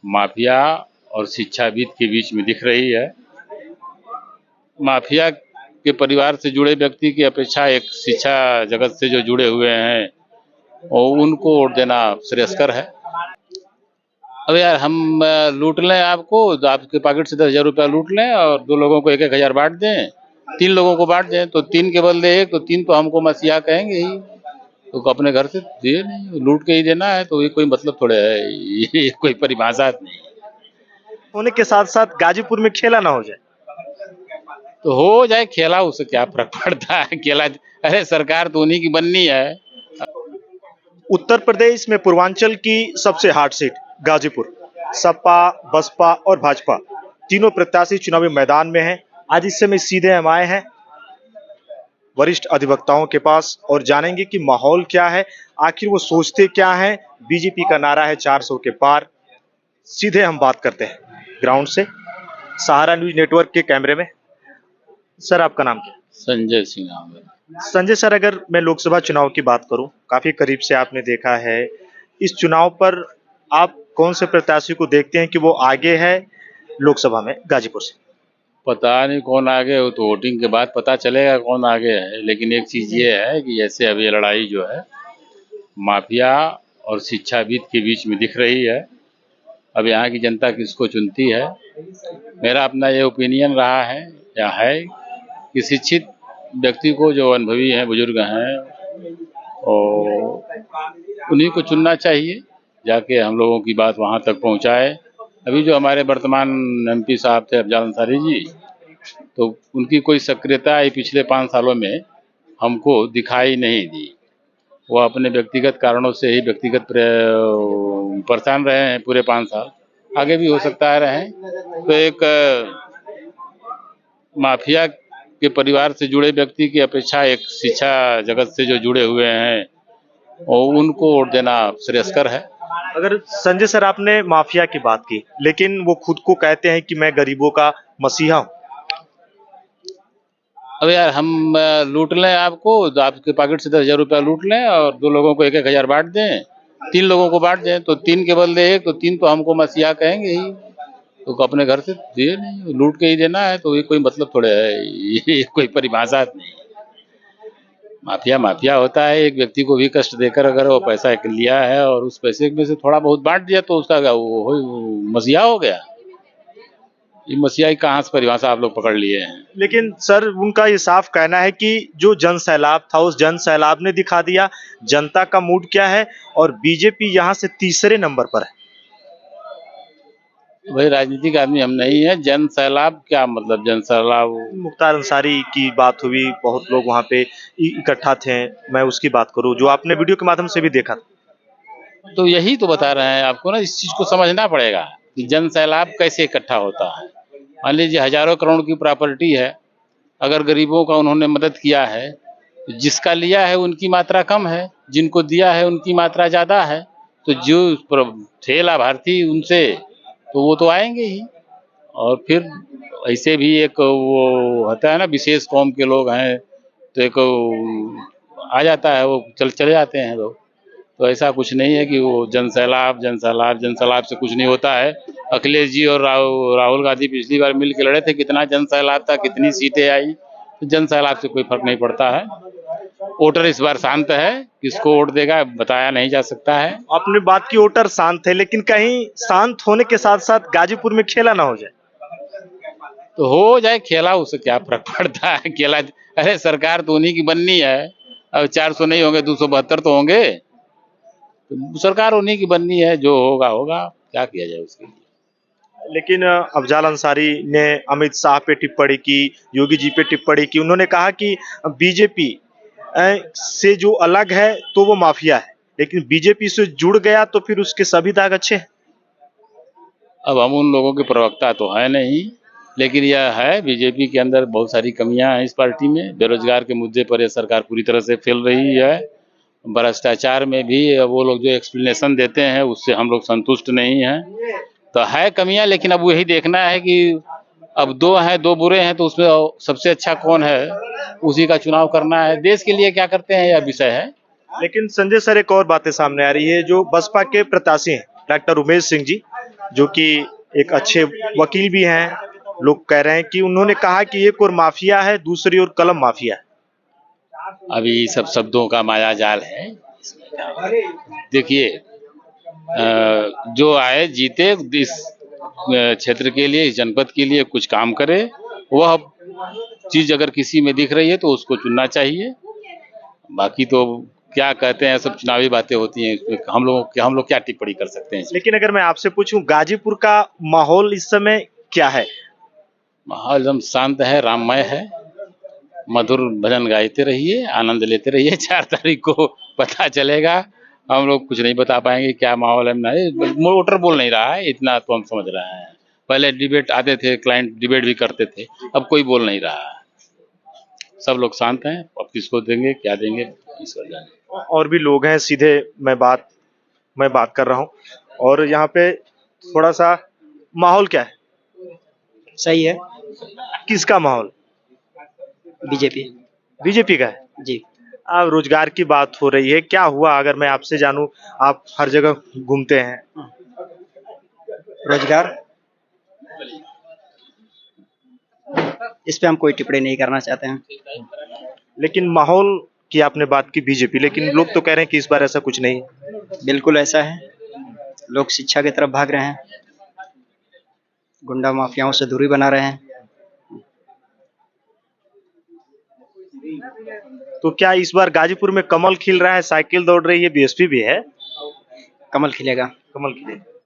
Mafia और शिक्षाविद के बीच में दिख रही है। माफिया के परिवार से जुड़े व्यक्ति की अपेक्षा एक शिक्षा जगत से जो जुड़े हुए हैं और उनको वोट देना श्रेयस्कर है। अब यार हम लूट लें आपको, तो आपके पॉकेट से 10,000 रुपया लूट लें और 2 लोगों को 1-1 हजार बांट दें, 3 लोगों को बांट दें, तो 3 के बदले 1, तो 3 तो हमको मसीहा कहेंगे ही। तो अपने घर से दिए नहीं, लूट के ही देना है, तो ये कोई मतलब थोड़े है, ये कोई परिभाषा नहीं। होने के साथ साथ गाजीपुर में खेला ना हो जाए तो हो जाए खेला, उससे क्या फर्क पड़ता है खेला। अरे सरकार तो उन्हीं की बननी है। उत्तर प्रदेश में पूर्वांचल की सबसे हॉट सीट गाजीपुर, सपा, बसपा और भाजपा तीनों प्रत्याशी चुनावी मैदान में हैं। आज इस समय सीधे हम आए हैं वरिष्ठ अधिवक्ताओं के पास और जानेंगे कि माहौल क्या है, आखिर वो सोचते क्या हैं। बीजेपी का नारा है 400 के पार। सीधे हम बात करते हैं ग्राउंड से, सहारा न्यूज नेटवर्क के कैमरे में। सर आपका नाम क्या? संजय सिंह नाम है। संजय सर, अगर मैं लोकसभा चुनाव की बात करूं, काफी करीब से आपने देखा है, इस चुनाव पर आप कौन से प्रत्याशी को देखते हैं कि वो आगे है लोकसभा में गाजीपुर से? पता नहीं कौन आगे, वो तो वोटिंग के बाद पता चलेगा कौन आगे है। लेकिन एक चीज ये है कि जैसे अभी लड़ाई जो है माफिया और शिक्षाविद के बीच में दिख रही है। अब यहाँ की जनता किसको चुनती है, मेरा अपना ये ओपिनियन रहा है या है कि शिक्षित व्यक्ति को, जो अनुभवी हैं, बुजुर्ग हैं, और उन्हीं को चुनना चाहिए, जाके हम लोगों की बात वहाँ तक पहुँचाए। अभी जो हमारे वर्तमान एमपी साहब थे अफजल अंसारी जी, तो उनकी कोई सक्रियता पिछले 5 सालों में हमको दिखाई नहीं दी। वो अपने व्यक्तिगत कारणों से ही व्यक्तिगत परेशान रहे हैं पूरे 5 साल, आगे भी हो सकता है रहें। तो एक माफिया के परिवार से जुड़े व्यक्ति की अपेक्षा एक शिक्षा जगत से जो जुड़े हुए हैं और उनको वोट देना श्रेयस्कर है। अगर संजय सर, आपने माफिया की बात की, लेकिन वो खुद को कहते हैं कि मैं गरीबों का मसीहा हूँ। अब यार हम लूट लें आपको, तो आपके पॉकेट से 10,000 रुपया लूट लें और 2 लोगों को 1-1 हजार बांट दें, 3 लोगों को बांट दें, तो 3 के बदले 1, तो 3 तो हमको मसीहा कहेंगे ही। तो अपने घर से दिए नहीं, लूट के ही देना है, तो ये कोई मतलब थोड़े है, ये कोई परिभाषा नहीं। माफिया माफिया होता है, एक व्यक्ति को भी कष्ट देकर अगर वो पैसा लिया है और उस पैसे में से थोड़ा बहुत बांट दिया, तो उसका वो मसीहा हो गया। ये मसीहा की कहाँ से परिभाषा आप लोग पकड़ लिए हैं। लेकिन सर, उनका ये साफ कहना है कि जो जन सैलाब था, उस जन सैलाब ने दिखा दिया जनता का मूड क्या है, और बीजेपी यहाँ से तीसरे नंबर पर है। भाई राजनीतिक आदमी हम नहीं है, जन सैलाब क्या मतलब? जन सैलाब मुख्तार अंसारी की बात हुई, बहुत लोग वहां पे इकट्ठा थे, मैं उसकी बात करूं जो आपने वीडियो के माध्यम से भी देखा। तो यही तो बता रहे हैं आपको ना, इस चीज को समझना पड़ेगा कि जन सैलाब कैसे इकट्ठा होता है। मान लीजिए हजारों करोड़ की प्रॉपर्टी है, अगर गरीबों का उन्होंने मदद किया है, तो जिसका लिया है उनकी मात्रा कम है, जिनको दिया है उनकी मात्रा ज्यादा है, तो जो थे लाभार्थी उनसे तो वो तो आएंगे ही। और फिर ऐसे भी एक वो होता है ना, विशेष कौम के लोग हैं, तो एक आ जाता है, वो चले जाते हैं लोग। तो ऐसा कुछ नहीं है कि वो जन सैलाब से कुछ नहीं होता है। अखिलेश जी और राहुल गांधी पिछली बार मिल के लड़े थे, कितना जन सैलाब था, कितनी सीटें आई। तो जन सैलाब से कोई फर्क नहीं पड़ता है। वोटर इस बार शांत है, किसको वोट देगा बताया नहीं जा सकता है। आपने बात की वोटर शांत है, लेकिन कहीं शांत होने के साथ साथ गाजीपुर में खेला ना हो जाए। तो हो जाए खेला, उससे क्या फर्क पड़ता है खेला। अरे सरकार तो उन्हीं की बननी है। अब 400 नहीं होंगे, 272 तो होंगे। तो सरकार उन्हीं की बननी है, जो होगा होगा, क्या किया जाए उसके लिए। लेकिन अफजल अंसारी ने अमित शाह पे टिप्पणी की, योगी जी पे टिप्पणी की। उन्होंने कहा कि बीजेपी से जो अलग है तो वो माफिया है, लेकिन बीजेपी से जुड़ गया तो फिर उसके सभी दाग अच्छे हैं। अब हम उन लोगों के प्रवक्ता तो है नहीं, लेकिन यह है बीजेपी के अंदर बहुत सारी कमियां हैं। इस पार्टी में बेरोजगार के मुद्दे पर यह सरकार पूरी तरह से फेल रही है। भ्रष्टाचार में भी वो लोग जो एक्सप्लेनेशन देते हैं उससे हम लोग संतुष्ट नहीं हैं। तो है कमियां, लेकिन अब वही देखना है कि अब 2 हैं, 2 बुरे हैं, तो उसमें सबसे अच्छा कौन है, उसी का चुनाव करना है। देश के लिए क्या करते हैं यह विषय है। लेकिन संजय सर, एक और बातें सामने आ रही है, जो बसपा के प्रत्याशी हैं डॉक्टर उमेश सिंह जी, जो कि एक अच्छे वकील भी हैं। लोग कह रहे हैं कि उन्होंने कहा कि एक और माफिया है, दूसरी ओर कलम माफिया है। अभी सब शब्दों का माया जाल है। देखिए, जो आए जीते, इस क्षेत्र के लिए, इस जनपद के लिए कुछ काम करे। वह चीज अगर किसी में दिख रही है तो उसको चुनना चाहिए। बाकी तो क्या कहते हैं, सब चुनावी बातें होती हैं, इसमें हम लोग क्या टिप्पणी कर सकते हैं इसमें? लेकिन अगर मैं आपसे पूछूं, गाजीपुर का माहौल इस समय क्या है? माहौल एकदम शांत है, राममय है। मधुर भजन गाते रहिए, आनंद लेते रहिए। 4 तारीख को पता चलेगा। हम लोग कुछ नहीं बता पाएंगे क्या माहौल है। नहीं, वोटर बोल नहीं रहा है, इतना तो हम समझ रहे हैं। पहले डिबेट आते थे, क्लाइंट डिबेट भी करते थे, अब कोई बोल नहीं रहा है। सब लोग शांत हैं। अब किसको देंगे, क्या देंगे, ईश्वर जाने। और भी लोग हैं, सीधे मैं बात कर रहा हूँ। और यहाँ पे थोड़ा सा माहौल क्या है? सही है। किसका माहौल? बीजेपी। बीजेपी का है। जी। अब रोजगार की बात हो रही है, क्या हुआ अगर मैं आपसे जानूं? आप हर जगह घूमते हैं। रोजगार, इस पे हम कोई टिप्पणी नहीं करना चाहते हैं। लेकिन माहौल की आपने बात की बीजेपी, लेकिन लोग तो कह रहे हैं कि इस बार ऐसा कुछ नहीं है। बिल्कुल ऐसा है। लोग शिक्षा की तरफ भाग रहे हैं, गुंडा माफियाओं से दूरी बना रहे हैं। तो क्या इस बार गाजीपुर में कमल खिल रहा है, साइकिल दौड़ रही है, बीएसपी भी है? कमल खिलेगा। कमल खिले।